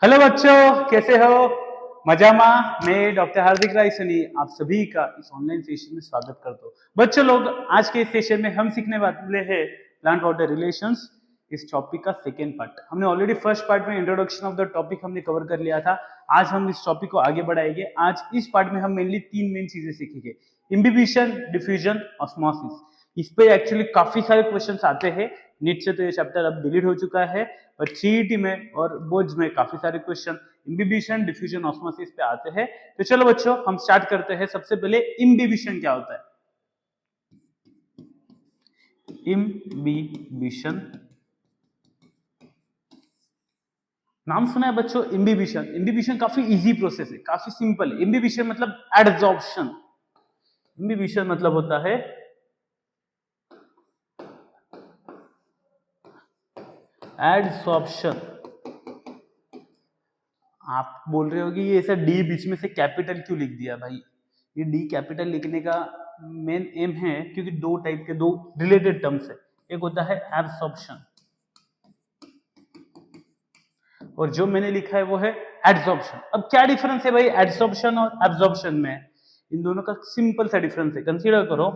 Hello बच्चों, कैसे हो? मजामा। मैं डॉक्टर हार्दिक राय सनी आप सभी का इस ऑनलाइन सेशन में स्वागत करता हूँ। बच्चों लोग, आज के इस सेशन में हम सीखने वाले हैं प्लांट वाटर रिलेशंस। इस टॉपिक का सेकेंड पार्ट हमने ऑलरेडी फर्स्ट पार्ट में इंट्रोडक्शन ऑफ द टॉपिक हमने कवर कर लिया था। आज हम इस टॉपिक को आगे बढ़ाएंगे। आज इस पार्ट में हम मेनली तीन मेन चीजें सीखेंगे: इम्बिबिशन, डिफ्यूजन, ऑस्मोसिस। इस पे एक्चुअली काफी सारे क्वेश्चंस आते हैं। नीट से तो ये चैप्टर अब डिलीट हो चुका है, और सीईटी में और बोर्ड्स में काफी सारे क्वेश्चन इम्बिबिशन, डिफ्यूजन, ऑस्मोसिस पे आते हैं। तो चलो बच्चों, हम स्टार्ट करते हैं। सबसे पहले इम्बिबिशन क्या होता है? इम्बिबिशन नाम सुना है बच्चों? इम्बिबिशन इम्बिबिशन काफी इजी प्रोसेस है, काफी सिंपल है। इम्बिबिशन मतलब एडजॉर्प्शन। इम्बिबिशन मतलब होता है एडसॉर्प्शन। आप बोल रहे हो कि ये ऐसा डी बीच में से कैपिटल क्यों लिख दिया भाई? ये डी कैपिटल लिखने का मेन एम है क्योंकि दो टाइप के, दो रिलेटेड टर्म्स है। एक होता है एब्सॉर्प्शन, और जो मैंने लिखा है वो है एड्सॉर्प्शन। अब क्या डिफरेंस है भाई एड्सॉर्प्शन और एब्सॉर्प्शन में? इन दोनों का सिंपल सा डिफरेंस है। कंसीडर करो,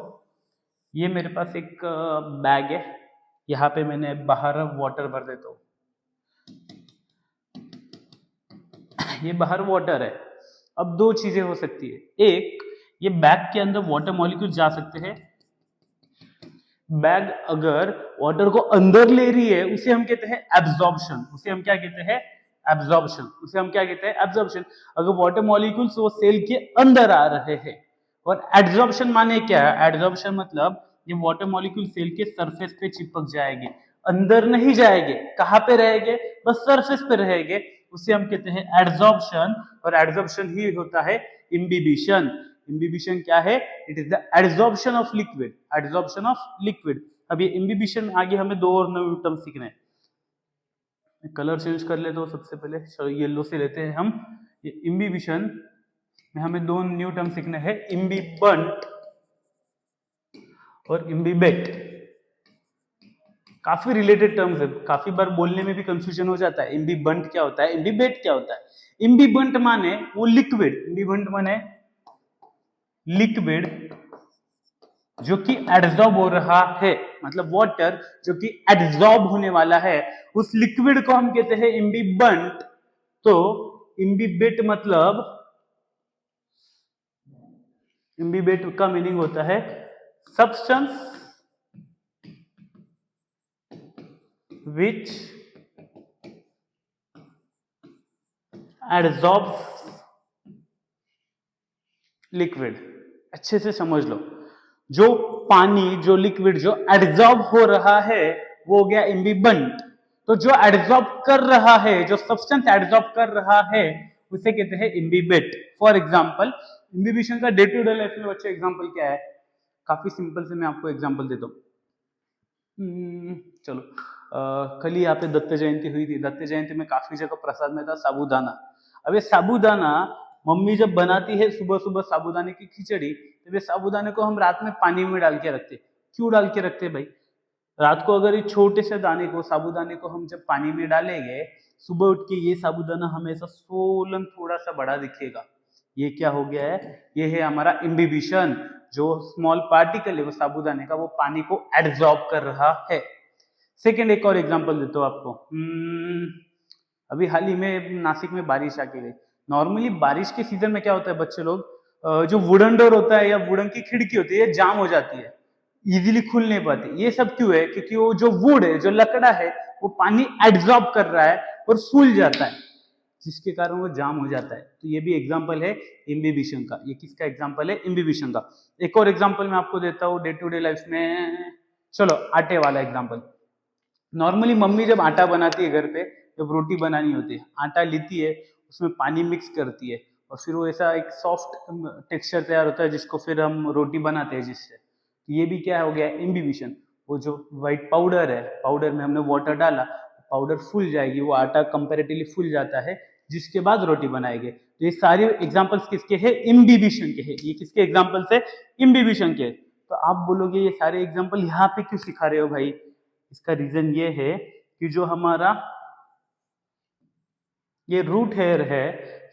ये मेरे पास एक बैग है, यहाँ पे मैंने बाहर वाटर भर देता हूँ। ये बाहर वाटर है। अब दो चीजें हो सकती है। एक, ये बैग के अंदर वाटर मॉलिक्यूल जा सकते हैं। बैग अगर वाटर को अंदर ले रही है उसे हम कहते हैं एब्जॉर्प्शन। उसे हम क्या कहते हैं? एब्जॉर्प्शन। उसे हम क्या कहते हैं? एब्जॉर्प्शन। अगर वाटर मॉलिक्यूल्स वो सेल के अंदर आ रहे हैं। और एड्सॉर्प्शन माने क्या है? एड्सॉर्प्शन मतलब ये वाटर मॉलिक्यूल सेल के सरफेस पे चिपक जाएंगे, अंदर नहीं जाएंगे। कहां पे रहेंगे? बस सरफेस पे रहेंगे। उसे हम कहते हैं एड्सॉर्प्शन, और एड्सॉर्प्शन ही होता है इम्बिबिशन। इम्बिबिशन क्या है? It is the adsorption of liquid. Adsorption of liquid. अब ये इम्बिबिशन आगे हमें दो और नए टर्म सीखने हैं। कलर चेंज कर लेते हो सबसे पहले, चलो येलो से लेते हैं हम। ये इम्बिबिशन में हमें दो न्यू टर्म सीखने हैं, इम्बिबंट और इम्बिबेट। काफी रिलेटेड टर्म्स है, काफी बार बोलने में भी कंफ्यूजन हो जाता है। इम्बिबंट क्या होता है, इम्बिबेट क्या होता है? इम्बिबंट माने वो लिक्विड, इम्बिबंट माने लिक्विड जो कि एड्सॉर्ब हो रहा है, मतलब वाटर जो कि एड्सॉर्ब होने वाला है, उस लिक्विड को हम कहते हैं इम्बिबंट। तो इम्बिबेट मतलब, इम्बिबेट का मीनिंग होता है सब्सटेंस विच एड्सॉर्ब्स लिक्विड। अच्छे से समझ लो, जो पानी, जो लिक्विड जो एड्सॉर्ब हो रहा है वो हो गया इम्बिबंट। तो जो एड्सॉर्ब कर रहा है, जो सब्सटेंस एड्सॉर्ब कर रहा है, उसे कहते हैं इम्बिबेट। फॉर एग्जांपल, इम्बिबिशन का डे टू डे लाइफ में बच्चे एग्जांपल क्या है? काफी सिंपल से मैं आपको एग्जांपल देता हूँ। चलो, कल ही यहाँ पे दत्त जयंती हुई थी। दत्त जयंती में काफी जगह प्रसाद में था साबूदाना। अब ये साबूदाना मम्मी जब बनाती है सुबह सुबह साबूदाने की खिचड़ी, तो ये साबूदाने को हम रात में पानी में डाल के रखते। क्यों डाल के रखते भाई? रात को अगर ये छोटे से दाने को, साबूदाने को हम जब पानी में डालेंगे, सुबह उठ के ये साबूदाना हमेशा सोलन थोड़ा सा बड़ा दिखेगा। ये क्या हो गया है? ये है हमारा इम्बिबिशन। जो स्मॉल पार्टिकल है वो साबूदाने का, वो पानी को एड्सॉर्ब कर रहा है। सेकेंड एक और एग्जांपल देता हूँ आपको। अभी हाल ही में नासिक में बारिश आके गई। नॉर्मली बारिश के सीजन में क्या होता है बच्चे लोग, जो वुडन डोर होता है या वुडन की खिड़की होती है, ये जाम हो जाती है, इजीली खुल नहीं पाती। ये सब क्यों है? क्योंकि वो जो वुड है, जो लकड़ा है, वो पानी एब्जॉर्ब कर रहा है और फूल जाता है, जिसके कारण वो जाम हो जाता है। तो ये भी एग्जांपल है इम्बिबिशन का। ये किसका एग्जांपल है? इम्बिबिशन का। एक और एग्जांपल मैं आपको देता हूँ डे टू डे लाइफ में। चलो, आटे वाला एग्जांपल। नॉर्मली मम्मी जब आटा बनाती है घर पे, जब रोटी बनानी होती है, आटा लेती है, उसमें पानी मिक्स करती है, और फिर वो ऐसा एक सॉफ्ट टेक्सचर तैयार होता है जिसको फिर हम रोटी बनाते हैं जिससे। ये भी क्या हो गया? इम्बिबिशन। वो जो व्हाइट पाउडर है, पाउडर में हमने वाटर डाला, पाउडर फूल जाएगी, वो आटा कंपेरेटिवली फूल जाता है, जिसके बाद रोटी बनाएंगे। तो ये सारे एग्जांपल्स किसके हैं? इम्बिबिशन के हैं। ये किसके एग्जांपल्स है? इम्बिबिशन के। तो आप बोलोगे ये सारे एग्जांपल यहाँ पे क्यों सिखा रहे हो भाई? इसका रीजन ये है कि जो हमारा ये रूट हेयर है।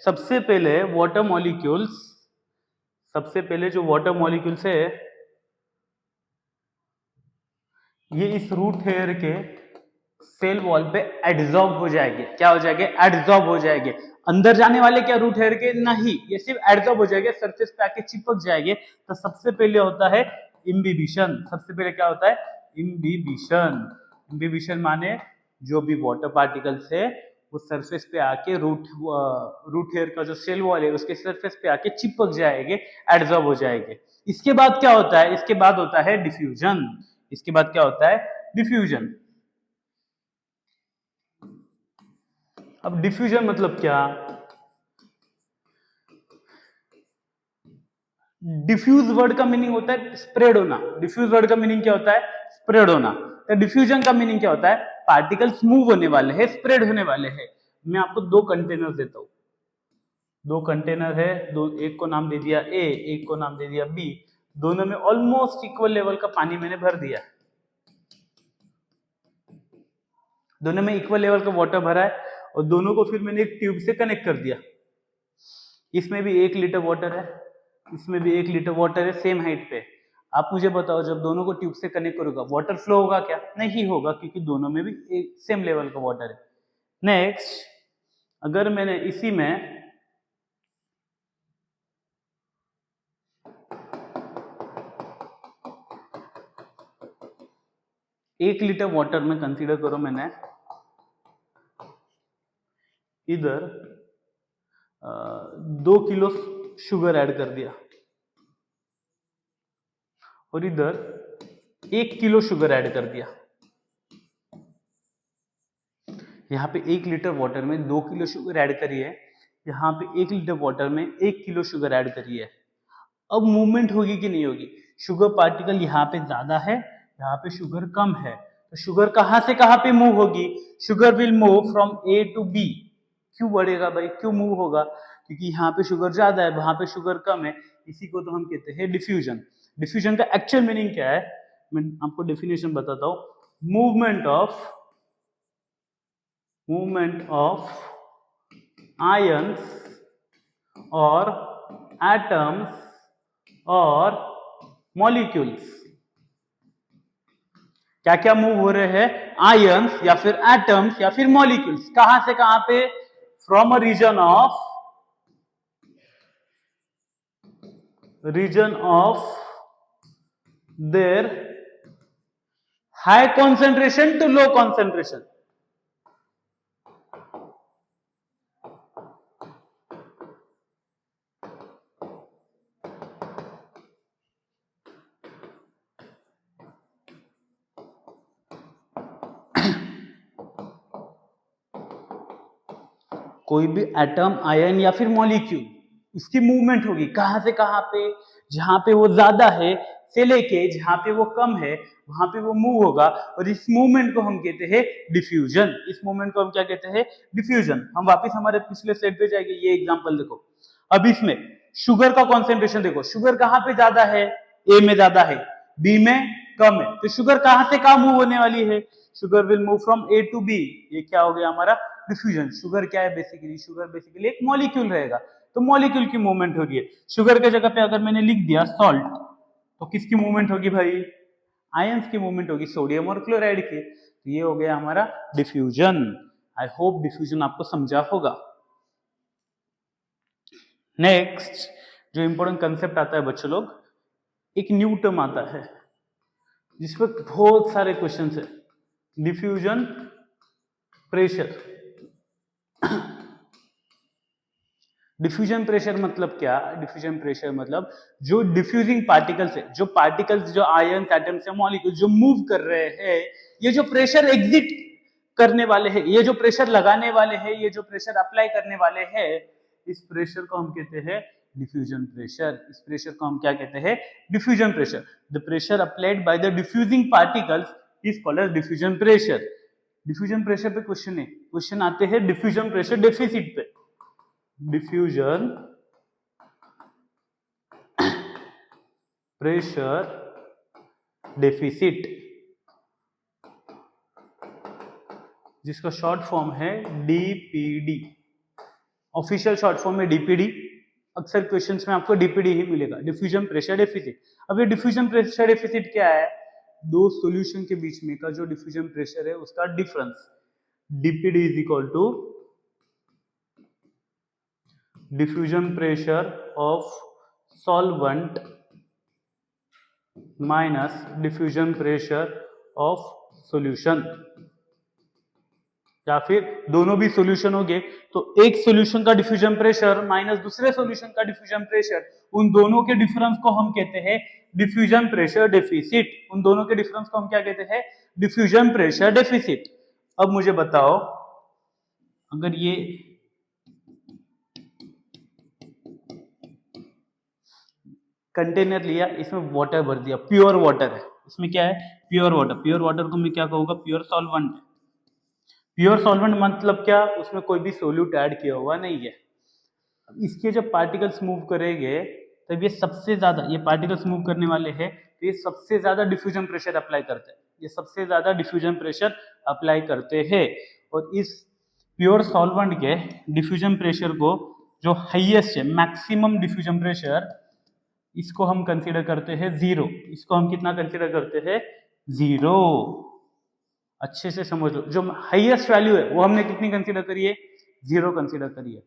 सबसे पहले वाटर मॉलिक्यूल्स, सबसे पहले जो वाटर मॉलिक्यूल्स है ये इस रूट हेयर के सेल वॉल पे एडजॉर्ब हो जाएंगे। क्या हो जाएंगे? एडजॉर्ब हो जाएंगे। अंदर जाने वाले क्या रूट हेयर के? नहीं, ये सिर्फ एडजॉर्ब हो जाएंगे, सरफेस पे आके चिपक जाएंगे। तो सबसे पहले होता है इम्बिबिशन। सबसे पहले क्या होता है? इम्बिबिशन। इम्बिबिशन माने जो भी वाटर पार्टिकल्स है वो सरफेस पे आके रूट हेयर का जो सेल वॉल है उसके सरफेस पे आके चिपक जाएंगे, एडजॉर्ब हो जाएंगे। इसके बाद क्या होता है? इसके बाद होता है डिफ्यूजन। इसके बाद क्या होता है? डिफ्यूजन। अब डिफ्यूजन मतलब क्या? डिफ्यूज वर्ड का मीनिंग होता है स्प्रेड होना। डिफ्यूज वर्ड का मीनिंग क्या होता है? स्प्रेड होना। तो डिफ्यूजन का मीनिंग क्या होता है? पार्टिकल्स मूव होने वाले हैं, स्प्रेड होने वाले हैं। मैं आपको दो कंटेनर देता हूं। दो कंटेनर है, दो, एक को नाम दे दिया ए, एक को नाम दे दिया बी। दोनों में ऑलमोस्ट इक्वल लेवल का पानी मैंने भर दिया। दोनों में इक्वल लेवल का वाटर भरा है और दोनों को फिर मैंने एक ट्यूब से कनेक्ट कर दिया। इसमें भी 1 लीटर वाटर है, इसमें भी 1 लीटर वाटर है, सेम हाइट पे। आप मुझे बताओ जब दोनों को ट्यूब से कनेक्ट करूंगा वाटर फ्लो होगा क्या? नहीं होगा, क्योंकि दोनों में भी एक सेम लेवल का वाटर है। नेक्स्ट, अगर मैंने इसी में 1 लीटर वाटर में कंसीडर करो, मैंने इधर 2 किलो शुगर ऐड कर दिया और इधर 1 किलो शुगर ऐड कर दिया। यहाँ पे 1 लीटर वाटर में 2 किलो शुगर ऐड करी है, यहाँ पे 1 लीटर वाटर में 1 किलो शुगर ऐड करी है। अब मूवमेंट होगी कि नहीं होगी? शुगर पार्टिकल यहाँ पे ज्यादा है, यहाँ पे शुगर कम है, तो शुगर कहाँ से कहाँ पे मूव होगी? Sugar will move from A to B. क्यों बढ़ेगा भाई? क्यों मूव होगा? क्योंकि यहाँ पे शुगर ज्यादा है, वहां पे शुगर कम है। इसी को तो हम कहते हैं डिफ्यूजन। डिफ्यूजन का एक्चुअल मीनिंग क्या है? मैं आपको डेफिनेशन बताता हूं। मूवमेंट ऑफ आयंस और एटम्स और मॉलिक्यूल्स। क्या क्या मूव हो रहे हैं? आयंस या फिर एटम्स या फिर मॉलिक्यूल्स। कहां से कहां पे? From a region of their high concentration to low concentration. कोई भी एटम, आयन या फिर मॉलिक्यूल, उसकी मूवमेंट होगी कहां से कहां पे? जहां पे वो ज्यादा है से लेके जहां पे वो कम है वहां पे वो मूव होगा, और इस मूवमेंट को हम कहते हैं डिफ्यूजन। इस मूवमेंट को हम क्या कहते हैं? डिफ्यूजन। हम वापस हमारे पिछले स्लाइड पे जाएंगे। ये एग्जांपल देखो, अब इसमें शुगर का कॉन्सेंट्रेशन देखो। शुगर कहां पे ज्यादा है? ए में ज्यादा है, बी में कम है। तो शुगर कहां से कहां मूव होने वाली है? Sugar will move from A to B. ये क्या हो गया हमारा? डिफ्यूजन। शुगर क्या है बेसिकली? शुगर बेसिकली एक मॉलिक्यूल रहेगा, तो मॉलिक्यूल की मूवमेंट हो रही है। शुगर के जगह पे अगर मैंने लिख दिया सॉल्ट, तो किसकी मूवमेंट होगी भाई? आयंस की मूवमेंट होगी, सोडियम और क्लोराइड की। तो ये हो गया हमारा डिफ्यूजन। आई होप डिफ्यूजन आपको समझा होगा। नेक्स्ट जो इंपॉर्टेंट कंसेप्ट आता है बच्चों लोग, एक न्यू टर्म आता है जिस पर बहुत सारे क्वेश्चंस है। Diffusion pressure. डिफ्यूजन प्रेशर मतलब क्या? डिफ्यूजन प्रेशर मतलब जो डिफ्यूजिंग पार्टिकल्स है, जो पार्टिकल्स, जो आयन, एटम्स या मॉलिक्यूल जो मूव कर रहे हैं, ये जो प्रेशर एग्जिट करने वाले हैं, ये जो प्रेशर लगाने वाले हैं, ये जो प्रेशर अप्लाई करने वाले हैं, इस प्रेशर को हम कहते हैं डिफ्यूजन प्रेशर। इस प्रेशर को हम क्या कहते हैं? Diffusion pressure. The pressure applied by the diffusing particles is called as diffusion pressure. Diffusion pressure पे क्वेश्चन आते हैं डिफ्यूजन प्रेशर डेफिसिट पे। डिफ्यूजन प्रेशर डेफिसिट, जिसका शॉर्ट फॉर्म है डीपीडी। ऑफिशियल शॉर्ट फॉर्म में डीपीडी, अक्सर क्वेश्चंस में आपको डीपीडी ही मिलेगा, डिफ्यूजन प्रेशर डेफिसिट। अब ये डिफ्यूजन प्रेशर डेफिसिट क्या है? दो सॉल्यूशन के बीच में का जो डिफ्यूजन प्रेशर है उसका difference. DPD is equal to diffusion pressure of solvent minus diffusion pressure of solution, या फिर दोनों भी सॉल्यूशन हो गए तो एक सॉल्यूशन का डिफ्यूजन प्रेशर माइनस दूसरे सॉल्यूशन का डिफ्यूजन प्रेशर, उन दोनों के डिफरेंस को हम कहते हैं डिफ्यूजन प्रेशर डेफिसिट। उन दोनों के डिफरेंस को हम क्या कहते हैं? Diffusion pressure deficit. अब मुझे बताओ, अगर ये कंटेनर लिया, इसमें वाटर भर दिया, प्योर वाटर है, इसमें क्या है? Pure water. प्योर वाटर को मैं क्या कहूंगा? Pure solvent. प्योर सॉल्वेंट मतलब क्या? उसमें कोई भी सोल्यूट ऐड किया हुआ नहीं है। इसके जब पार्टिकल्स मूव करेंगे तब ये सबसे ज्यादा, ये पार्टिकल्स मूव करने वाले हैं तो ये सबसे ज्यादा डिफ्यूजन प्रेशर अप्लाई करते हैं, ये सबसे ज्यादा डिफ्यूजन प्रेशर अप्लाई करते हैं। और इस प्योर सॉल्वेंट के डिफ्यूजन प्रेशर को जो हाईएस्ट है, मैक्सिमम डिफ्यूजन प्रेशर, इसको हम कंसीडर करते हैं 0। इसको हम कितना कंसीडर करते हैं? 0। अच्छे से समझ लो, जो हाईएस्ट वैल्यू है वो हमने कितनी कंसीडर करी है? 0 कंसीडर करी है।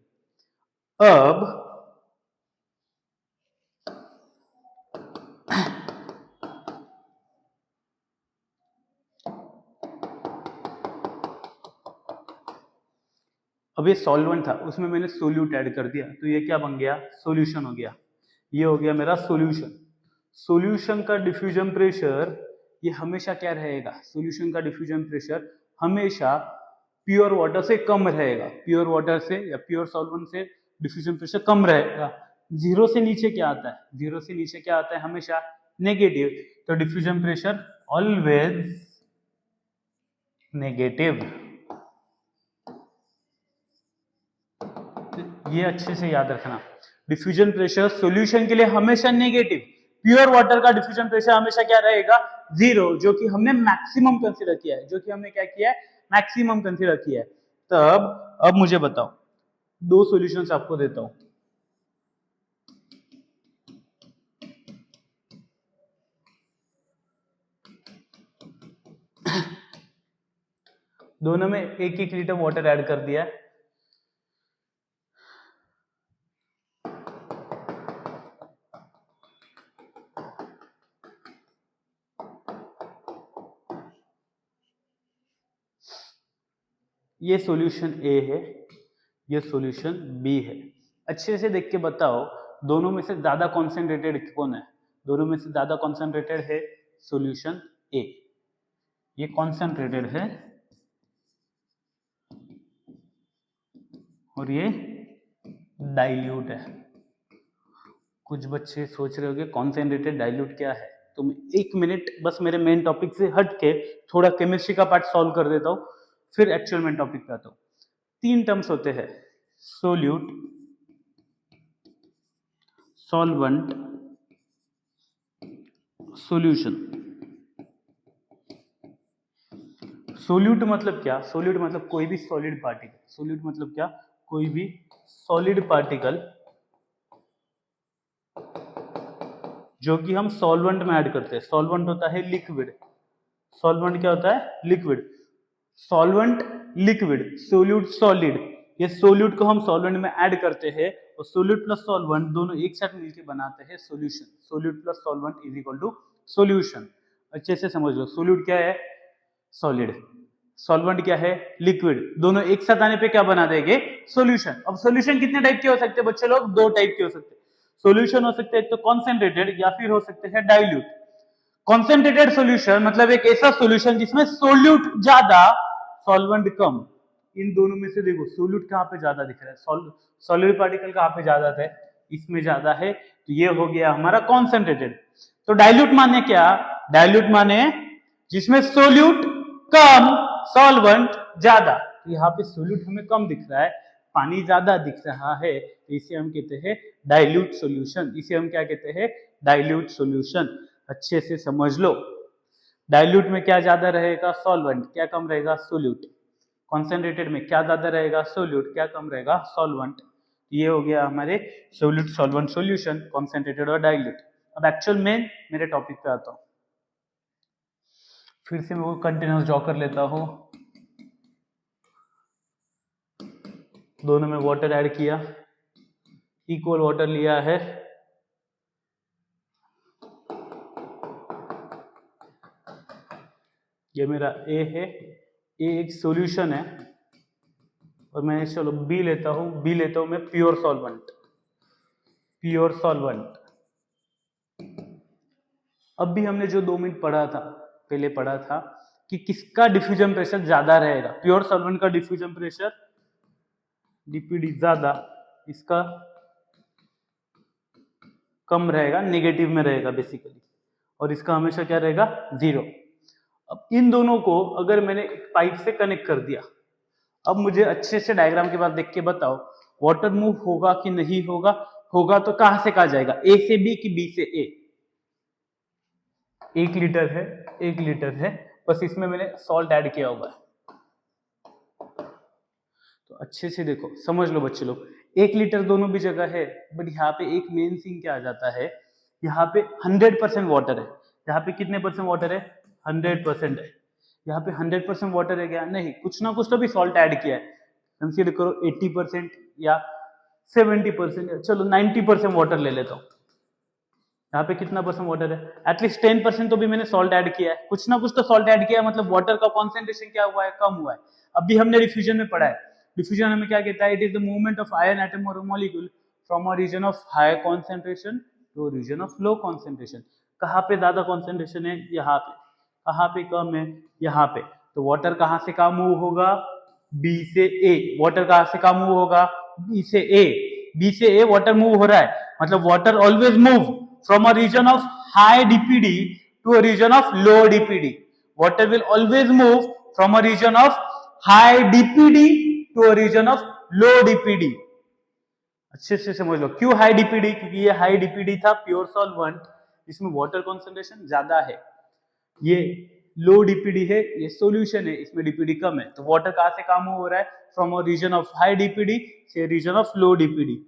अब ये सॉल्वेंट था, उसमें मैंने सोल्यूट ऐड कर दिया तो ये क्या बन गया? सॉल्यूशन हो गया। ये हो गया मेरा सॉल्यूशन। सॉल्यूशन का डिफ्यूजन प्रेशर ये हमेशा क्या रहेगा? सॉल्यूशन का डिफ्यूजन प्रेशर हमेशा प्योर वाटर से कम रहेगा। प्योर वाटर से या प्योर सॉल्वेंट से डिफ्यूजन प्रेशर कम रहेगा। 0 से नीचे क्या आता है? 0 से नीचे क्या आता है? हमेशा नेगेटिव। तो डिफ्यूजन प्रेशर ऑलवेज नेगेटिव। ये अच्छे से याद रखना, डिफ्यूजन प्रेशर सॉल्यूशन के लिए हमेशा नेगेटिव। प्योर वाटर का डिफ्यूजन प्रेशर हमेशा क्या रहेगा? 0, जो कि हमने मैक्सिमम कंसीडर किया है, जो कि हमने क्या किया है? मैक्सिमम कंसीडर किया है। तब अब मुझे बताओ, दो सॉल्यूशंस आपको देता हूं, दोनों में 1-1 लीटर वाटर ऐड कर दिया है। ये सॉल्यूशन ए है, ये सॉल्यूशन बी है। अच्छे से देख के बताओ, दोनों में से ज्यादा कॉन्सेंट्रेटेड कौन है? दोनों में से ज्यादा कॉन्सेंट्रेटेड है सॉल्यूशन ए। ये कॉन्सेंट्रेटेड है और ये डाइल्यूट है। कुछ बच्चे सोच रहे होंगे कॉन्सेंट्रेटेड डाइल्यूट क्या है, तो मैं 1 मिनट बस मेरे मेन टॉपिक से हट के थोड़ा केमिस्ट्री का पार्ट सॉल्व कर देता हूं, फिर एक्चुअल मेन टॉपिक पे आता हूं। 3 टर्म्स होते हैं, सोल्यूट, सॉल्वेंट, सॉल्यूशन। सोल्यूट मतलब क्या? सोल्यूट मतलब कोई भी सॉलिड पार्टिकल। सोल्यूट मतलब क्या? कोई भी सॉलिड पार्टिकल जो कि हम सॉल्वेंट में ऐड करते हैं। सॉल्वेंट होता है लिक्विड। सॉल्वेंट क्या होता है? Liquid. Solvent liquid, solute solid. ये सोल्यूट को हम सॉल्वेंट में ऐड करते हैं और सोल्यूट प्लस सॉल्वेंट दोनों एक साथ मिलकर बनाते हैं solution. Solute plus solvent is equal to solution. अच्छे से समझ लो, सोल्यूट क्या है? सॉलिड। सॉल्वेंट क्या है? लिक्विड। दोनों एक साथ आने पे क्या बना देंगे? सॉल्यूशन। अब सॉल्यूशन कितने टाइप के हो सकते हैं बच्चे लोग? 2 टाइप के हो सकते हैं। सॉल्यूशन हो सकते हैं एक तो कॉन्सेंट्रेटेड या फिर हो सकते हैं डाइल्यूट। कॉन्सेंट्रेटेड सॉल्यूशन मतलब एक ऐसा सॉल्यूशन जिसमें सोल्यूट ज्यादा सॉल्वेंट कम। इन दोनों में से देखो सोल्यूट कहां पे ज्यादा दिख रहा है? सॉलिड पार्टिकल कहां पे ज्यादा है? इसमें ज्यादा है, तो ये हो गया हमारा कॉन्सेंट्रेटेड। तो डाइल्यूट माने क्या? डाइल्यूट माने जिसमें सोल्यूट कम सॉल्वेंट ज्यादा। यहाँ पे सोल्यूट हमें कम दिख रहा है, पानी ज्यादा दिख रहा है, तो इसे हम कहते हैं डाइल्यूट सॉल्यूशन। इसे हम क्या कहते हैं? Dilute solution. अच्छे से समझ लो, डाइल्यूट में क्या ज्यादा रहेगा? सॉल्वेंट। क्या कम रहेगा? सोल्यूट। कॉन्सेंट्रेटेड में क्या ज्यादा रहेगा? सोल्यूट। क्या कम रहेगा? सॉल्वेंट। ये हो गया हमारे सोल्यूट सॉल्वेंट सॉल्यूशन, कॉन्सेंट्रेटेड और डाइल्यूट। अब एक्चुअल मेन मेरे टॉपिक पे आता हूँ। फिर से मैं वो कंटिन्यूस ड्रॉ कर लेता हूँ। दोनों में वाटर ऐड किया, इक्वल वाटर लिया है, ये मेरा ए है, ए एक सॉल्यूशन है, और मैं चलो बी लेता हूँ, बी लेता हूँ मैं प्योर सॉल्वेंट, प्योर सॉल्वेंट। अब भी हमने जो 2 मिनट पढ़ा था, पहले पढ़ा था कि किसका डिफ्यूजन प्रेशर ज्यादा रहेगा। प्योर सॉल्वेंट का डिफ्यूजन प्रेशर डीपीडी ज्यादा, इसका कम रहेगा, नेगेटिव में रहेगा बेसिकली, और इसका हमेशा क्या रहेगा, 0। अब इन दोनों को अगर मैंने एक पाइप से कनेक्ट कर दिया, अब मुझे अच्छे से डायग्राम के बाद देख के बताओ वाटर मूव होगा कि नहीं होगा। होगा तो कहां से कहा जाएगा, ए से बी कि बी से ए। 1 लीटर है, 1 लीटर है, बस इसमें मैंने सॉल्ट ऐड किया हुआ है। तो अच्छे से देखो, समझ लो बच्चे लोग, 1 लीटर दोनों भी जगह है, बट यहाँ पे एक मेन सीन क्या आ जाता है, यहाँ पे 100% वाटर है। यहाँ पे कितने परसेंट वाटर है, 100% है। यहाँ पे 100% वाटर है क्या, नहीं, कुछ ना कुछ तो भी सॉल्ट ऐड किया है। कंसीडर करो 80% या 70%, चलो 90% वाटर ले लेता हूँ। यहाँ पे कितना परसेंट वाटर है, एटलीस्ट 10% तो भी मैंने सॉल्ट ऐड किया है, कुछ ना कुछ तो सॉल्ट ऐड किया है, मतलब वाटर का कॉन्सेंट्रेशन क्या हुआ है, कम हुआ है। अभी हमने डिफ्यूजन में पढ़ा है, डिफ्यूजन हमें क्या कहता है, it is the movement of ion atom और molecule from a region of high concentration to region of low concentration. कहाँ पे ज्यादा कॉन्सेंट्रेशन है, यहाँ पे। कहाँ पे कम है, यहाँ पे। तो वाटर कहाँ से कहाँ मूव होगा, बी से ए। वाटर कहाँ से कहाँ मूव होगा, बी से ए। बी से ए वाटर मूव हो रहा है, मतलब water always move from a region of high DPD to a region of low DPD. Water will always move from a region of high DPD to a region of low DPD. अच्छे से समझ लो, क्यों high DPD, क्योंकि ये high DPD था pure solvent, इसमें water concentration ज्यादा है। ये लो डीपीडी है, ये सॉल्यूशन है, इसमें डीपीडी कम है। तो वाटर कहां से कहां मूव हो रहा है, from a region of high DPD से रीजन ऑफ लो डीपीडी।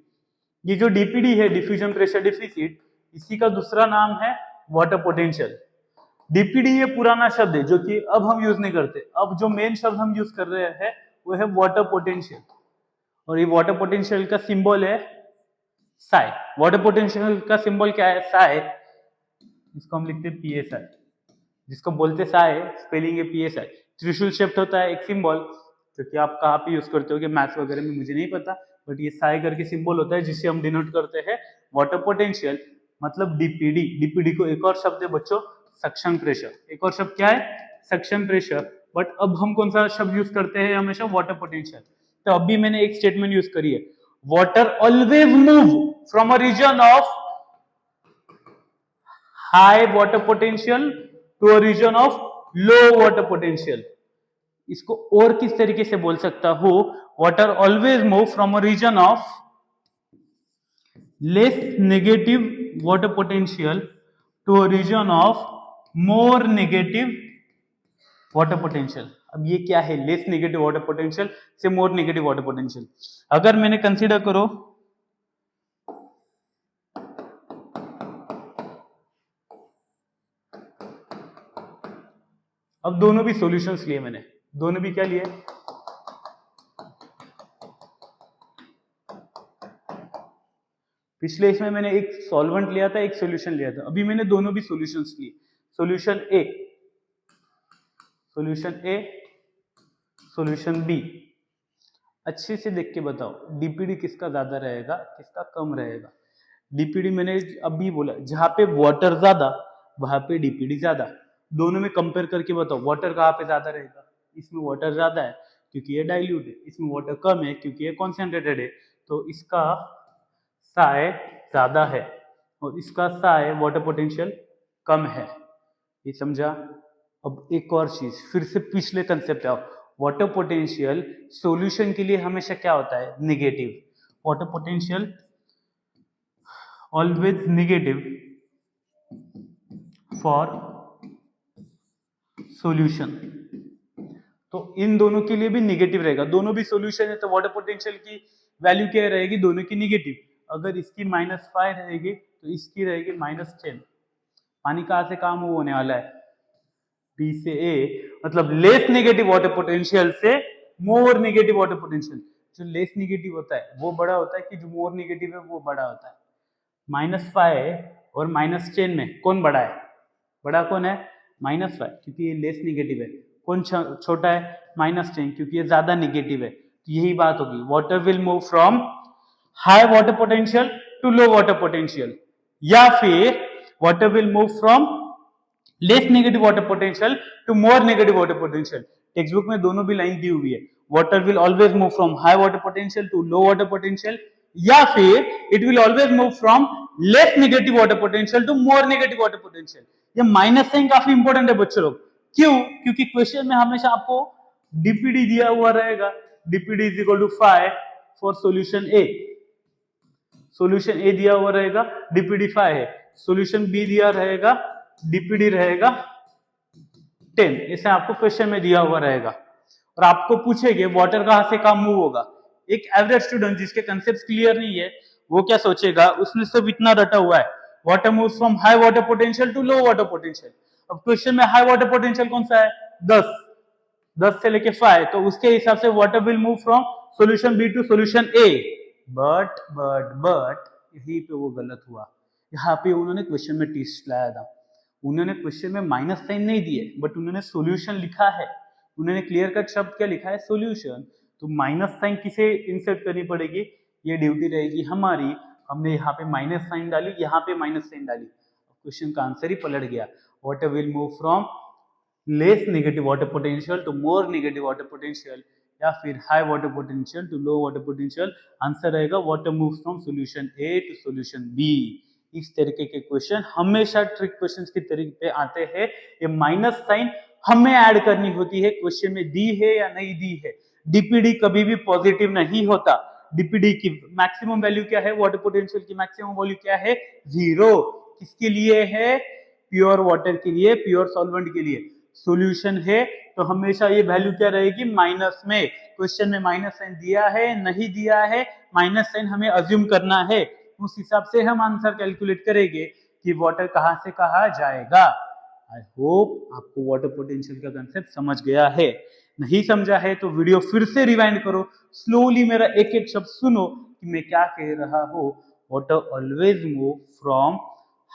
ये जो डीपीडी है, डिफ्यूजन प्रेशर डिफिसिट, इसी का दूसरा नाम है वाटर पोटेंशियल। डीपीडी ये पुराना शब्द है जो कि अब हम यूज नहीं करते। अब जो मेन शब्द हम यूज कर रहे हैं वो है वाटर पोटेंशियल, और ये वाटर पोटेंशियल का सिंबल है साई। वाटर पोटेंशियल का सिंबल क्या है, साई। इसको हम लिखते हैं पीएसआई, जिसको बोलते साई, स्पेलिंग है पीएसआई। त्रिशूल शेप्ड होता है एक सिंबल, जो कि आप कहाँ पे यूज करते हो कि मैथ्स वगैरह में, मुझे नहीं पता, बट ये साई करके सिंबल होता है जिससे हम डिनोट करते हैं वाटर पोटेंशियल, मतलब डीपीडी। डीपीडी को एक और शब्द है बच्चों, सक्शन प्रेशर। एक और शब्द क्या है, सक्शन प्रेशर। बट अब हम कौन सा शब्द यूज करते हैं हमेशा, वाटर पोटेंशियल। तो अभी मैंने एक स्टेटमेंट यूज करी है, water always move from a region of high water potential to a region of low water potential. इसको और किस तरीके से बोल सकता हूं, water always move from a region of less negative water potential to a region of more negative water potential। अब ये क्या है, लेस नेगेटिव वाटर पोटेंशियल से मोर नेगेटिव वाटर पोटेंशियल। अगर मैंने कंसीडर करो, अब दोनों भी सॉल्यूशंस लिए मैंने, दोनों भी क्या लिए, पिछले इसमें मैंने एक सॉल्वेंट लिया था, एक सॉल्यूशन लिया था। अभी मैंने दोनों भी सॉल्यूशंस लिए, solution A, solution A, solution B. अच्छे से देख के बताओ डीपीडी किसका ज्यादा रहेगा, किसका कम रहेगा। डीपीडी मैंने अभी बोला, जहां पे वाटर ज्यादा वहां पे डीपीडी ज्यादा। दोनों में कंपेयर करके बताओ वाटर कहाँ पे ज्यादा रहेगा, इसमें वाटर ज्यादा है क्योंकि ये डाइल्यूट है, इसमें वाटर कम है क्योंकि ये कॉन्सेंट्रेटेड है। तो इसका साई ज्यादा है और इसका साई वाटर पोटेंशियल कम है। ये समझा। अब एक और चीज, फिर से पिछले कंसेप्ट आओ, वाटर पोटेंशियल सॉल्यूशन के लिए हमेशा क्या होता है, negative. Water potential always negative for solution. तो इन दोनों के लिए भी नेगेटिव रहेगा, दोनों भी सॉल्यूशन है तो वाटर पोटेंशियल की वैल्यू क्या रहेगी, दोनों की निगेटिव। अगर इसकी -5 रहेगी तो इसकी रहेगी -10। पानी कहाँ से कहाँ मूव होने वाला है, बी से ए, मतलब लेस नेगेटिव वाटर पोटेंशियल से मोर नेगेटिव वाटर पोटेंशियल। जो लेस नेगेटिव होता है वो बड़ा होता है कि जो मोर नेगेटिव है वो बड़ा होता है। -5 और -10 में कौन बड़ा है, बड़ा कौन है, -5, क्योंकि ये लेस नेगेटिव है। कौन छोटा है, -10, क्योंकि ये ज्यादा नेगेटिव है। तो यही बात होगी, water will move from high water potential to low water potential, या फिर water will move from less negative water potential to more negative water potential. Text book में दोनों भी लाइन दी हुई है, water will always move from high water potential to low water potential, या फिर it will always move from less negative water potential to more negative water potential. ये minus sign काफी इंपॉर्टेंट है बच्चों लोग, क्यों, क्योंकि क्वेश्चन में हमेशा आपको डीपीडी दिया हुआ रहेगा, DPD is equal to 5 for solution A, solution A दिया हुआ रहेगा, डीपीडी 5 है, सॉल्यूशन बी दिया रहेगा, डीपीडी रहेगा 10, इसे आपको क्वेश्चन में दिया हुआ रहेगा। और आपको पूछेंगे वाटर कहां से कहां मूव होगा। एक एवरेज स्टूडेंट जिसके कंसेप्ट क्लियर नहीं है वो क्या सोचेगा, उसने सब इतना रटा हुआ है, water moves from high water potential to low water potential. अब क्वेश्चन में हाई वाटर पोटेंशियल कौन सा है, 10 से लेके 5, तो उसके हिसाब से water will move from solution B to solution A. But यही पे वो गलत हुआ, यहाँ पे उन्होंने क्वेश्चन में ट्विस्ट लाया था। उन्होंने क्वेश्चन में माइनस साइन नहीं दिए, बट उन्होंने सॉल्यूशन लिखा है, उन्होंने क्लियर कट शब्द क्या लिखा है, सॉल्यूशन। तो माइनस साइन किसे इंसर्ट करनी पड़ेगी, ये ड्यूटी रहेगी हमारी। हमने यहाँ पे माइनस साइन डाली, यहाँ पे माइनस साइन डाली, क्वेश्चन का आंसर ही पलट गया। Water will move from less negative water potential to more negative water potential, या फिर high water potential to low water potential. Answer रहेगा water moves from solution A to solution B. इस तरीके के क्वेश्चन हमेशा ट्रिक क्वेश्चंस के तरीके आते हैं। ये माइनस साइन हमें ऐड करनी होती है, क्वेश्चन में दी है या नहीं दी है। डीपीडी कभी भी पॉजिटिव नहीं होता। डीपीडी की मैक्सिमम वैल्यू क्या है, वाटर पोटेंशियल की मैक्सिमम वैल्यू क्या है, 0। किसके लिए है, प्योर वाटर के लिए, प्योर सॉल्वेंट के लिए। सॉल्यूशन है तो हमेशा ये वैल्यू क्या रहेगी, माइनस में। क्वेश्चन में माइनस साइन दिया है नहीं दिया है, माइनस साइन हमें अज्यूम करना है, उस हिसाब से हम आंसर कैलकुलेट करेंगे कि वाटर कहां से कहां जाएगा। आई होप आपको वाटर पोटेंशियल का कंसेप्ट समझ गया है। नहीं समझा है तो वीडियो फिर से रिवाइंड करो, स्लोली मेरा एक एक शब्द सुनो कि मैं क्या कह रहा हूं। Water always move from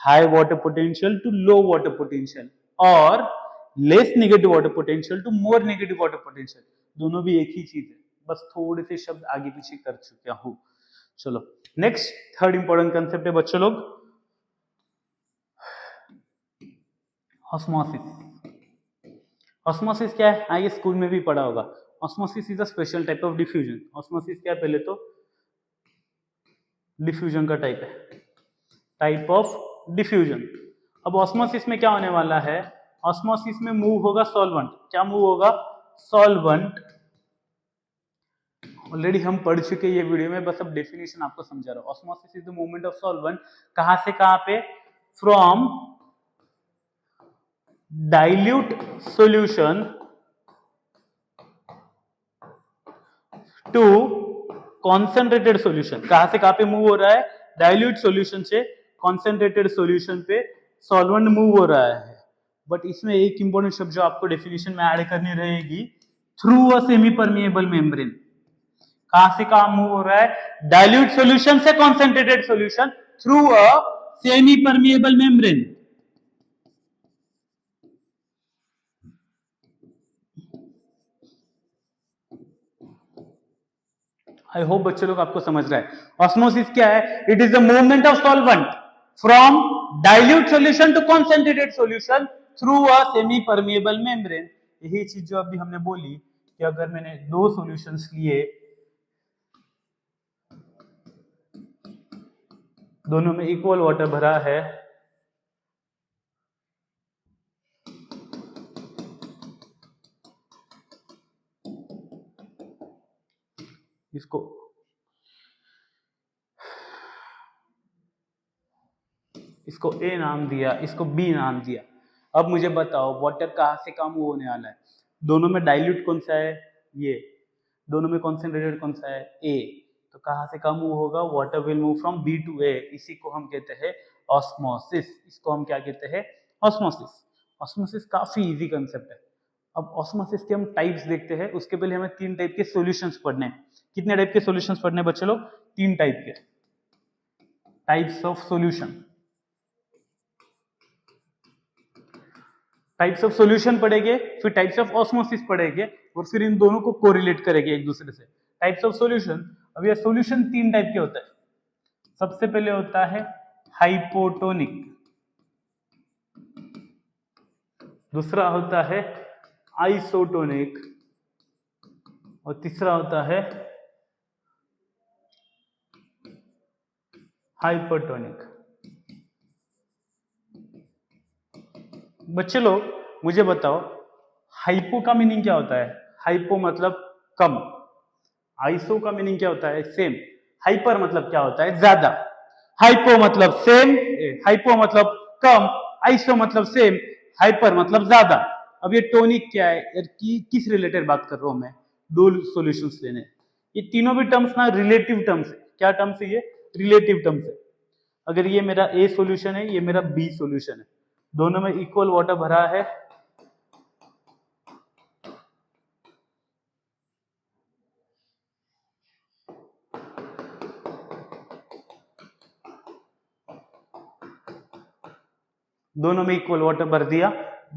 high water potential to low water potential, और less negative water potential to more negative water potential. दोनों भी एक ही चीज है, बस थोड़े से शब्द आगे पीछे कर चुका हूं। चलो नेक्स्ट थर्ड इंपॉर्टेंट कंसेप्ट है बच्चों लोग, ऑस्मोसिस। ऑस्मोसिस क्या है, आइए स्कूल में भी पढ़ा होगा। Osmosis is a special type of diffusion. Osmosis क्या है, पहले तो डिफ्यूजन का टाइप है, टाइप ऑफ डिफ्यूजन। अब ऑस्मोसिस में क्या होने वाला है, ऑस्मोसिस में मूव होगा सॉल्वेंट। क्या मूव होगा, सॉल्वेंट। ऑलरेडी हम पढ़ चुके ये वीडियो में, बस अब डेफिनेशन आपको समझा रहा हूं। Osmosis is the movement of solvent, कहां से कहां पे, from dilute solution to concentrated solution. कहां से कहां पे मूव हो रहा है, डाइल्यूट सॉल्यूशन से कॉन्सेंट्रेटेड सॉल्यूशन पे सॉल्वेंट मूव हो रहा है। बट इसमें एक इंपॉर्टेंट शब्द जो आपको डेफिनेशन में ऐड करनी रहेगी, through a semi permeable membrane. कहां से कहां मूव हो रहा है, डाइल्यूट सॉल्यूशन से concentrated solution through a semi permeable membrane. I hope बच्चे लोग आपको समझ रहा है। ऑस्मोसिस क्या है, it is the movement of solvent from dilute solution to concentrated solution through a semi permeable membrane. यही चीज जो अभी हमने बोली कि अगर मैंने दो सॉल्यूशंस लिए, दोनों में इक्वल वाटर भरा है, इसको ए नाम दिया, इसको बी नाम दिया। अब मुझे बताओ वाटर कहां से कहां मूव होने वाला है, दोनों में डाइल्यूट कौन सा है, ये, दोनों में कॉन्सेंट्रेटेड कौन सा है, ए। तो कहाँ से कहाँ मूव होगा, water will move from B to A, इसी को हम कहते हैं ऑस्मोसिस। इसको हम क्या कहते हैं, ऑस्मोसिस। ऑस्मोसिस काफी इजी कंसेप्ट है। अब ऑस्मोसिस के हम टाइप्स देखते हैं, उसके पहले हमें 3 टाइप के सॉल्यूशंस पढ़ने हैं। कितने टाइप के सॉल्यूशंस पढ़ने बच्चे लोग, 3 टाइप के, types of solution. Types of solution पढ़ेंगे, फिर टाइप्स ऑफ ऑस्मोसिस पढ़ेंगे, और फिर इन दोनों को कोरिलेट करेंगे एक दूसरे से। टाइप्स ऑफ सॉल्यूशन, अब ये सॉल्यूशन 3 टाइप के होता है। सबसे पहले होता है हाइपोटोनिक, दूसरा होता है आइसोटोनिक, और तीसरा होता है हाइपरटोनिक। बच्चे लोग मुझे बताओ, हाइपो का मीनिंग क्या होता है? हाइपो मतलब कम, आइसो का मीनिंग क्या होता है? सेम। हाइपर मतलब क्या होता है? ज्यादा। हाइपो मतलब सेम, हाइपो मतलब कम, आइसो मतलब सेम, हाइपर मतलब ज्यादा। अब ये टोनिक क्या है यार, किस रिलेटेड बात कर रहा हूं मैं? दो सॉल्यूशंस लेने, ये तीनों भी टर्म्स ना रिलेटिव टर्म्स है। क्या टर्म्स है ये? रिलेटिव टर्म्स है। अगर ये मेरा ए सॉल्यूशन है, ये मेरा बी सॉल्यूशन है, दोनों में इक्वल वाटर भरा है, दोनों में इक्वल वाटर भर दिया,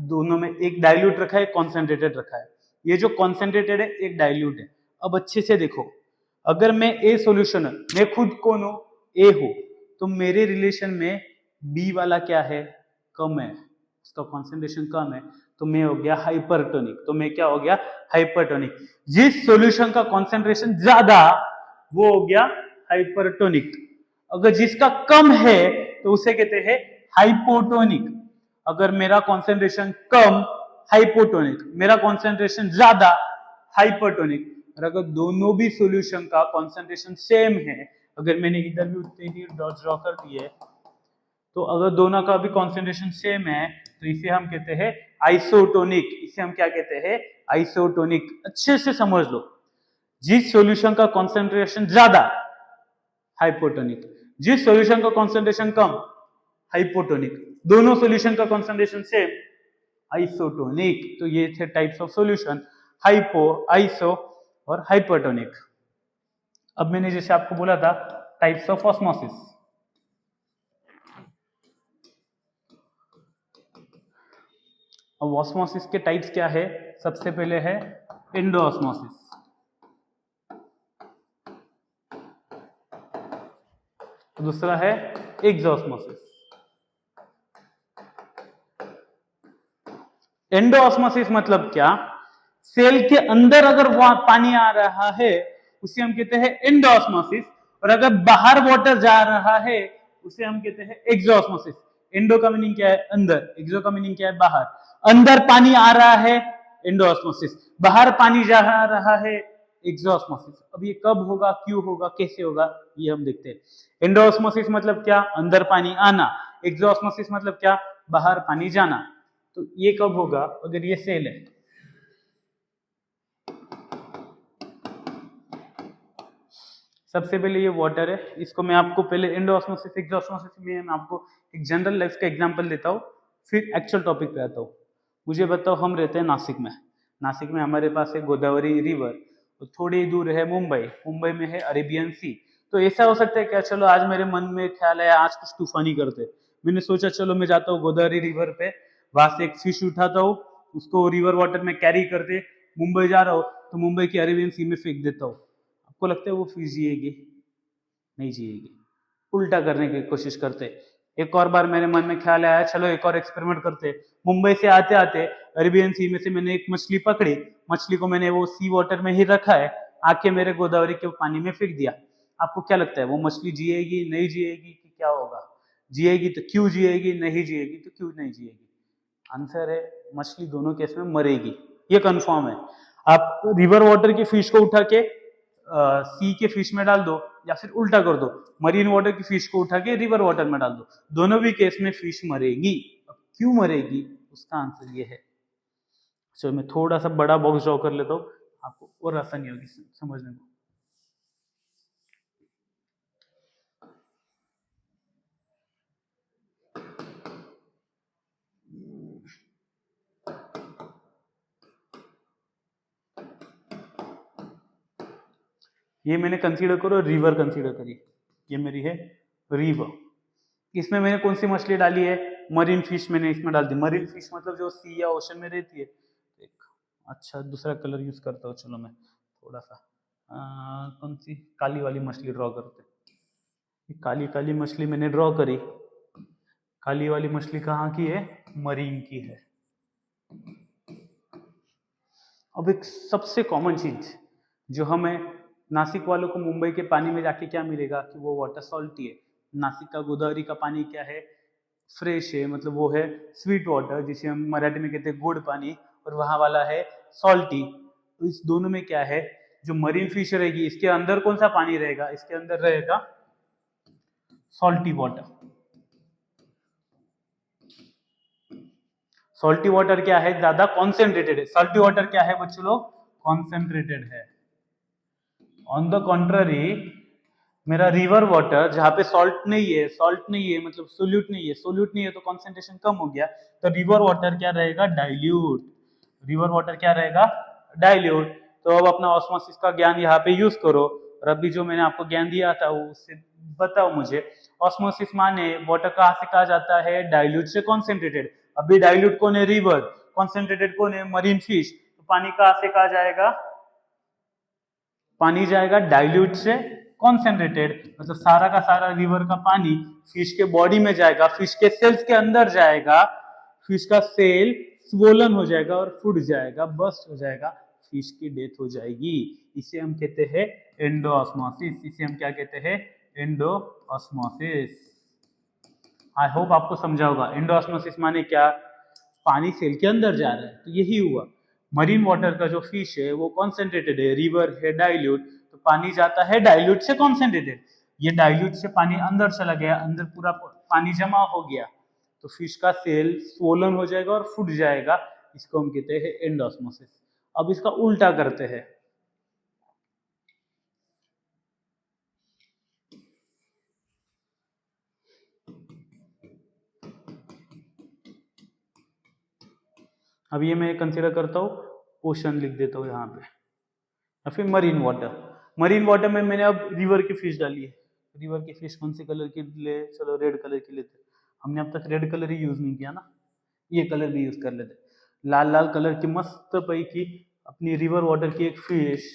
दोनों में एक डाइल्यूट रखा है, कॉन्सेंट्रेटेड रखा है। ये जो कॉन्सेंट्रेटेड है एक डाइल्यूट है। अब अच्छे से देखो, अगर मैं ए सॉल्यूशन, मैं खुद कौन हूं? ए हूं, तो मेरे रिलेशन में बी वाला क्या है? कम है, उसका कॉन्सेंट्रेशन कम है, तो मैं हो गया हाइपरटोनिक। तो मैं क्या हो गया? हाइपरटोनिक। जिस सॉल्यूशन का कॉन्सेंट्रेशन ज्यादा, वो हो गया हाइपरटोनिक। अगर जिसका कम है तो उसे कहते हैं हाइपोटोनिक। अगर मेरा कॉन्सेंट्रेशन कम, हाइपोटोनिक, मेरा कॉन्सेंट्रेशन ज्यादा, हाइपरटोनिक। और अगर दोनों भी सॉल्यूशन का कॉन्सेंट्रेशन सेम है, अगर मैंने इधर भी उतने ही डॉट्स ड्रॉ कर दिए, तो अगर दोनों का भी कॉन्सेंट्रेशन सेम है, तो इसे हम कहते हैं आइसोटोनिक। इसे हम क्या कहते हैं? आइसोटोनिक। अच्छे से समझ लो, जिस सॉल्यूशन का कॉन्सेंट्रेशन ज्यादा, हाइपोटोनिक, जिस सॉल्यूशन का कॉन्सेंट्रेशन कम, हाइपोटोनिक, दोनों सॉल्यूशन का कॉन्सेंट्रेशन सेम, आइसोटोनिक। तो ये थे types of solution, hypo, iso और हाइपरटोनिक। अब मैंने जैसे आपको बोला था टाइप्स ऑफ ऑस्मोसिस। अब ऑस्मोसिस के टाइप्स क्या है? सबसे पहले है एंडोऑस्मोसिस, दूसरा है एक्सोऑस्मोसिस। एंडोऑस्मोसिस मतलब क्या? सेल के अंदर अगर पानी आ रहा है उसे हम कहते हैं एंडोऑस्मोसिस, और अगर बाहर वाटर जा रहा है उसे हम कहते हैं एक्सोऑस्मोसिस। एंडो का मीनिंग क्या है? अंदर, एक्सो का मीनिंग क्या है? बाहर। अंदर पानी आ रहा है, एंडोऑस्मोसिस, बाहर पानी जा रहा है, एक्सोऑस्मोसिस। अब ये कब होगा, क्यों होगा, कैसे होगा, ये हम देखते हैं। एंडोऑस्मोसिस मतलब क्या? अंदर पानी आना। एक्सोऑस्मोसिस मतलब क्या? बाहर पानी जाना। तो ये कब होगा? अगर ये सेल है, सबसे पहले ये वाटर है, इसको मैं आपको पहले एंडोऑस्मोसिस एक्सोऑस्मोसिस में मैं आपको एक जनरल लाइफ का एग्जांपल देता हूँ, फिर एक्चुअल टॉपिक पे आता हूँ। मुझे बताओ, हम रहते हैं नासिक में, नासिक में हमारे पास है गोदावरी रिवर, तो थोड़ी दूर है मुंबई, मुंबई में है अरेबियन सी। तो ऐसा हो सकता है क्या, चलो आज मेरे मन में ख्याल है आज कुछ तूफानी करते, मैंने सोचा चलो मैं जाता हूँ गोदावरी रिवर पे, वहां से एक फिश उठाता हूँ, उसको रिवर वाटर में कैरी करते मुंबई जा रहा हूँ, तो मुंबई की अरेबियन सी में फेंक देता हूँ। आपको लगता है वो फिश जिएगी? नहीं जिएगी। उल्टा करने की कोशिश करते। एक और बार मेरे मन में ख्याल आया, चलो एक और एक्सपेरिमेंट करते। मुंबई से आते आते अरेबियन सी में से मैंने एक मछली पकड़ी, मछली को मैंने वो सी वाटर में ही रखा है, आके मेरे गोदावरी के पानी में फेंक दिया। आपको क्या लगता है वो मछली जिएगी, नहीं जिएगी, कि क्या होगा? जिएगी तो क्यों जिएगी, नहीं जिएगी तो क्यों नहीं जिएगी? आंसर है मछली दोनों केस में मरेगी, ये कंफर्म है। आप रिवर वाटर की फिश को उठा के सी के फिश में डाल दो, या फिर उल्टा कर दो, मरीन वाटर की फिश को उठा के रिवर वाटर में डाल दो, दोनों भी केस में फिश मरेगी। अब क्यों मरेगी, उसका आंसर ये है। चलो मैं थोड़ा सा बड़ा बॉक्स ड्रॉ कर लेता हूँ, आपको और आसानी होगी समझने को। ये मैंने कंसीडर करो रिवर कंसीडर करी, ये मेरी है रिवर। इसमें मैंने कौन सी मछली डाली है, मरीन फिश मैंने इसमें डाल दी। मरीन फिश मतलब जो सी या ओशन में रहती है। एक अच्छा दूसरा कलर यूज करता हूँ, चलो मैं थोड़ा सा कौन सी काली वाली मछली ड्रॉ करते। काली काली मछली मैंने ड्रॉ करी। काली वाली मछली कहाँ की है, मरीन की है। अब एक सबसे कॉमन चीज जो हमें नासिक वालों को मुंबई के पानी में जाके क्या मिलेगा कि वो वाटर सॉल्टी है। नासिक का गोदावरी का पानी क्या है, फ्रेश है, मतलब वो है स्वीट वाटर जिसे हम मराठी में कहते हैं गुड़ पानी, और वहां वाला है सॉल्टी। तो इस दोनों में क्या है, जो मरीन फिश रहेगी इसके अंदर कौन सा पानी रहेगा, इसके अंदर रहेगा सॉल्टी वाटर। सॉल्टी वाटर क्या है, ज्यादा कॉन्सेंट्रेटेड है। सॉल्टी वाटर क्या है बच्चों लोग, कॉन्सेंट्रेटेड है। ऑन द कॉन्ट्ररी मेरा रिवर वाटर जहां पे सॉल्ट नहीं है, सॉल्ट नहीं है मतलब सोल्यूट नहीं है, सोल्यूट नहीं है तो कॉन्सेंट्रेशन कम हो गया, तो रिवर वाटर क्या रहेगा, डाइल्यूट। रिवर वाटर क्या रहेगा, डाइल्यूट। तो अब अपना ऑस्मोसिस का ज्ञान यहाँ पे यूज करो, और अभी जो मैंने आपको ज्ञान दिया था उससे बताओ मुझे। ऑस्मोसिस माने वाटर कहाँ से कहा जाता है, डाइल्यूट से कॉन्सेंट्रेटेड। अभी डाइल्यूट कौन है, रिवर, कॉन्सेंट्रेटेड कौन है, मरीन फिश। तो पानी कहाँ से कहा जाएगा, पानी जाएगा डाइल्यूट से कॉन्सेंट्रेटेड, मतलब सारा का सारा रिवर का पानी फिश के बॉडी में जाएगा, फिश के सेल्स के अंदर जाएगा, फिश का सेल स्वोलन हो जाएगा और फूट जाएगा, बस्ट हो जाएगा, फिश की डेथ हो जाएगी। इसे हम कहते हैं एंडोऑस्मोसिस। इसे हम क्या कहते हैं, एंडोऑस्मोसिस। आई होप आपको समझा होगा। एंडोऑस्मोसिस माने क्या, पानी सेल के अंदर जा रहा है, तो यही हुआ। मरीन वाटर का जो फिश है वो कॉन्सेंट्रेटेड है, रिवर है डाइल्यूट, तो पानी जाता है डाइल्यूट से कॉन्सेंट्रेटेड। ये डाइल्यूट से पानी अंदर चला गया, अंदर पूरा पानी जमा हो गया, तो फिश का सेल स्वोलन हो जाएगा और फूट जाएगा। इसको हम कहते हैं एंडोऑस्मोसिस। अब इसका उल्टा करते हैं। अब ये मैं कंसीडर करता हूँ, ओशन लिख देता हूँ यहाँ पे, या फिर मरीन वाटर। मरीन वाटर में मैंने अब रिवर की फिश डाली है। रिवर की फिश कौन से कलर की ले, चलो रेड कलर की लेते। हमने अब तक रेड कलर ही यूज नहीं किया ना, ये कलर भी यूज कर लेते। लाल लाल कलर की मस्त पैकी अपनी रिवर वाटर की एक फिश,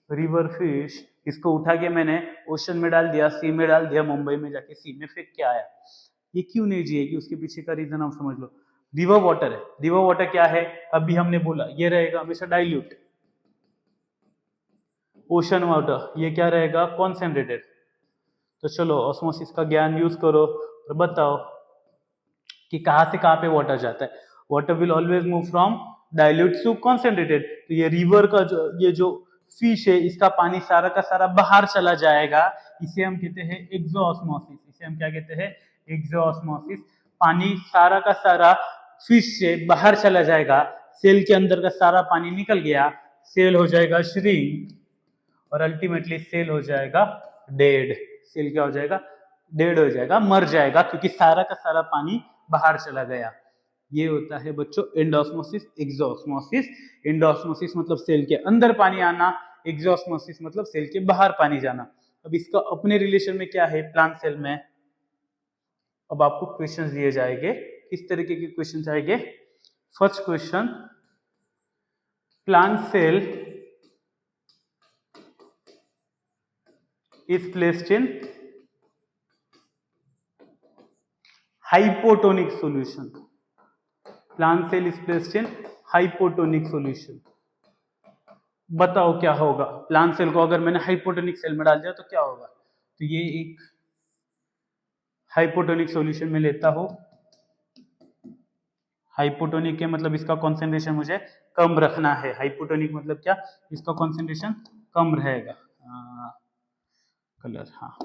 रिवर फिश, इसको उठा के मैंने ओशन में डाल दिया, सी में डाल दिया, मुंबई में जाके सी में फेंक के आया। ये क्यों नहीं जिएगी, उसके पीछे का रीजन आप समझ लो। रिवर वाटर है, रिवर वाटर क्या है, अभी हमने बोला ये रहेगा हमेशा डाइल्यूट। ओशन वाटर ये क्या रहेगा, कॉन्सेंट्रेटेड। तो चलो ऑस्मोसिस का ज्ञान यूज करो और बताओ कि कहां से कहां पे वाटर जाता है। Water will always move from dilute to concentrated. तो ये रिवर का ये जो फिश है इसका पानी सारा का सारा बाहर चला जाएगा, इसे हम कहते हैं एक्सोऑस्मोसिस। इसे हम क्या कहते हैं, एक्सोऑस्मोसिस। पानी सारा का सारा फिश से बाहर चला जाएगा, सेल के अंदर का सारा पानी निकल गया, सेल हो जाएगा श्रिंक, और अल्टीमेटली सेल हो जाएगा डेड। सेल क्या हो जाएगा, डेड हो जाएगा, मर जाएगा, क्योंकि सारा का सारा पानी बाहर चला गया। ये होता है बच्चों एंडोऑस्मोसिस, एक्सोऑस्मोसिस। एंडोऑस्मोसिस मतलब सेल के अंदर पानी आना, एक्सोऑस्मोसिस मतलब सेल के बाहर पानी जाना। अब इसका अपने रिलेशन में क्या है प्लांट सेल में। अब आपको क्वेश्चंस दिए जाएंगे, किस तरीके के क्वेश्चंस आएंगे। First question, plant cell is placed in hypotonic solution. Plant cell is placed in hypotonic solution. बताओ क्या होगा, प्लांट सेल को अगर मैंने हाइपोटोनिक सेल में डाल दिया तो क्या होगा। तो ये एक हाइपोटोनिक सॉल्यूशन में लेता हूं। हाइपोटोनिक के मतलब इसका कॉन्सेंट्रेशन मुझे कम रखना है। हाइपोटोनिक मतलब क्या, इसका कॉन्सेंट्रेशन कम रहेगा। कलर, हाँ,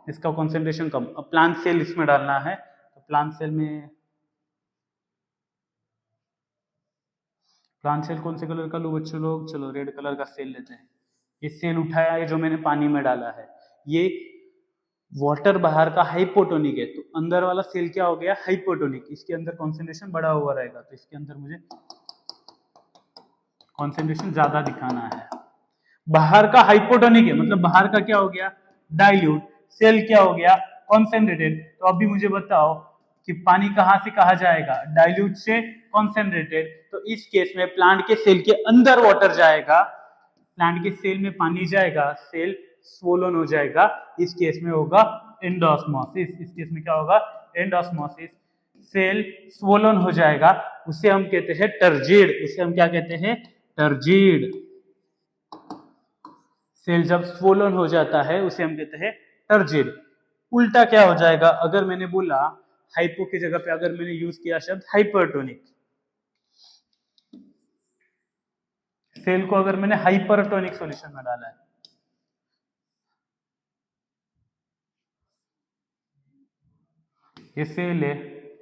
इसका कॉन्सेंट्रेशन कम। अब प्लांट सेल इसमें डालना है, तो प्लांट सेल में, प्लांट सेल कौन से कलर का लो बच्चों लोग, चलो रेड कलर का सेल लेते हैं। ये सेल उठाया है जो मैंने पानी में डाला है, ये वाटर बाहर का हाइपोटोनिक है, तो अंदर वाला सेल क्या हो गया, हाइपोटोनिक। इसके अंदर कॉन्सेंट्रेशन बढ़ा हुआ रहेगा, तो इसके अंदर मुझे कॉन्सेंट्रेशन ज्यादा दिखाना है। बाहर का हाइपोटोनिक है, मतलब बाहर का क्या हो गया, डाइल्यूट, सेल क्या हो गया, कॉन्सेंट्रेटेड। तो अभी मुझे बताओ कि पानी कहां से कहा जाएगा, डाइल्यूट से कॉन्सेंट्रेटेड। तो इस केस में प्लांट के सेल के अंदर वाटर जाएगा, प्लांट के सेल में पानी जाएगा, सेल स्वोलन हो जाएगा, इस केस में होगा एंडोस्मोसिस। इस केस में क्या होगा, एंडोस्मोसिस, सेल स्वोलन हो जाएगा, उसे हम कहते हैं टर्जिड। उसे हम क्या कहते हैं, टर्जिड। सेल जब स्वोलन हो जाता है उसे हम कहते हैं टर्जिड। उल्टा क्या हो जाएगा, अगर मैंने बोला हाइपो की जगह पे अगर मैंने यूज किया शब्द हाइपरटोनिक, सेल को अगर मैंने हाइपरटोनिक सॉल्यूशन में डाला है, ये सेल है,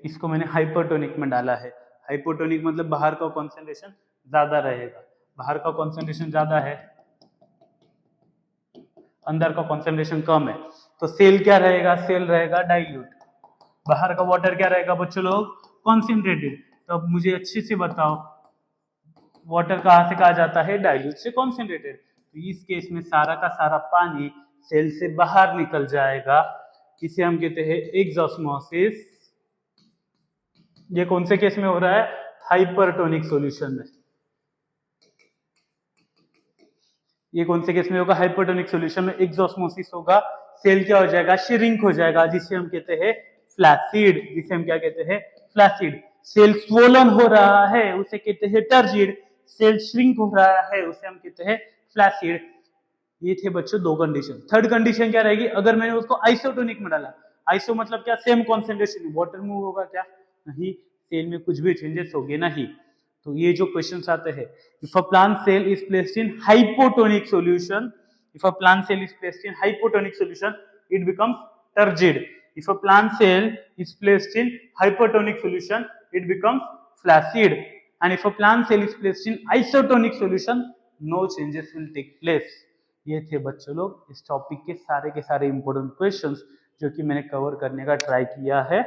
इसको मैंने हाइपरटोनिक में डाला है। हाइपोटोनिक मतलब बाहर का कॉन्सेंट्रेशन ज्यादा रहेगा, बाहर का कॉन्सेंट्रेशन ज्यादा है, अंदर का कॉन्सेंट्रेशन कम है, तो सेल क्या रहेगा, सेल रहेगा डाइल्यूट, बाहर का वाटर क्या रहेगा बच्चों लोग, कॉन्सेंट्रेटेड। तो अब मुझे अच्छे से बताओ वाटर कहां से कहा जाता है, डाइल्यूट से कॉन्सेंट्रेटेड। तो इस केस में सारा का सारा पानी सेल से बाहर निकल जाएगा, इसे हम कहते हैं एक्सॉस्मोसिस। ये कौन से केस में हो रहा है, हाइपरटोनिक सॉल्यूशन में। ये कौन से केस में होगा, हाइपरटोनिक सॉल्यूशन में एक्सॉस्मोसिस होगा, सेल क्या हो जाएगा, श्रिंक हो जाएगा, जिसे हम कहते हैं फ्लैसिड। जिसे हम क्या कहते हैं, फ्लैसिड। सेल स्वोलन हो रहा है उसे कहते हैं टर्जिड, सेल श्रिंक हो रहा है उसे हम कहते हैं फ्लैसिड। ये थे बच्चों दो कंडीशन। थर्ड कंडीशन क्या रहेगी, अगर मैंने उसको आइसोटोनिक में डाला, आइसो मतलब क्या, सेम कॉन्सेंट्रेशन, वाटर मूव होगा क्या, नहीं, सेल में कुछ भी चेंजेस होंगे नहीं। तो ये जो क्वेश्चंस आते हैं, if a plant cell is placed in hypotonic solution, if a plant cell is placed in hypotonic solution it becomes turgid, if a plant cell is placed in hypertonic solution it becomes flaccid, and if a plant cell is placed in isotonic solution no changes will take place। ये थे बच्चों लोग इस topic के सारे important questions जो कि मैंने कवर करने का ट्राई किया है।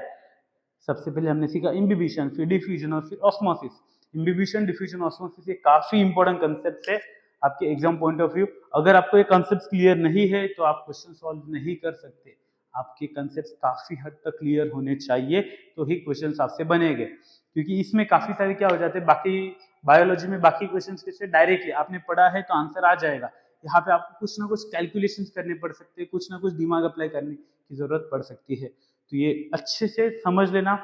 सबसे पहले हमने सीखा इम्बिबिशन, फिर डिफ्यूजन और फिर ऑस्मोसिस। इम्बिबिशन, डिफ्यूजन, ऑस्मोसिस ये काफी इंपॉर्टेंट कंसेप्ट है आपके एग्जाम पॉइंट ऑफ व्यू। अगर आपको ये कंसेप्ट क्लियर नहीं है तो आप क्वेश्चन सॉल्व नहीं कर सकते, आपके कंसेप्ट काफी हद तक क्लियर होने चाहिए तो ही क्वेश्चंस आपसे बनेंगे, क्योंकि इसमें काफी सारे क्या हो जाते हैं, बाकी बायोलॉजी में बाकी क्वेश्चंस कैसे डायरेक्टली आपने पढ़ा है तो आंसर आ जाएगा, यहाँ पे आपको कुछ ना कुछ कैलकुलेशंस करने पड़ सकते हैं, कुछ ना कुछ दिमाग अप्लाई करने की जरूरत पड़ सकती है। तो ये अच्छे से समझ लेना।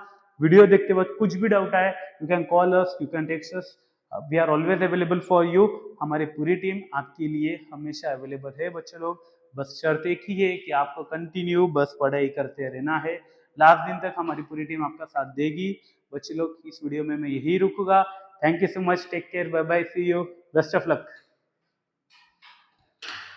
वीडियो देखते वक्त कुछ भी डाउट आए you can call us, you can text us, we are always available for you. हमारी पूरी टीम आपके लिए हमेशा अवेलेबल है बच्चे लोग। बस शर्त एक ही है कि आपको कंटिन्यू बस पढ़ाई करते रहना है, लास्ट दिन तक हमारी पूरी टीम आपका साथ देगी। बच्चे लोग इस वीडियो में मैं यही रुकूंगा। Thank you so much, take care, bye bye, see you, best of luck.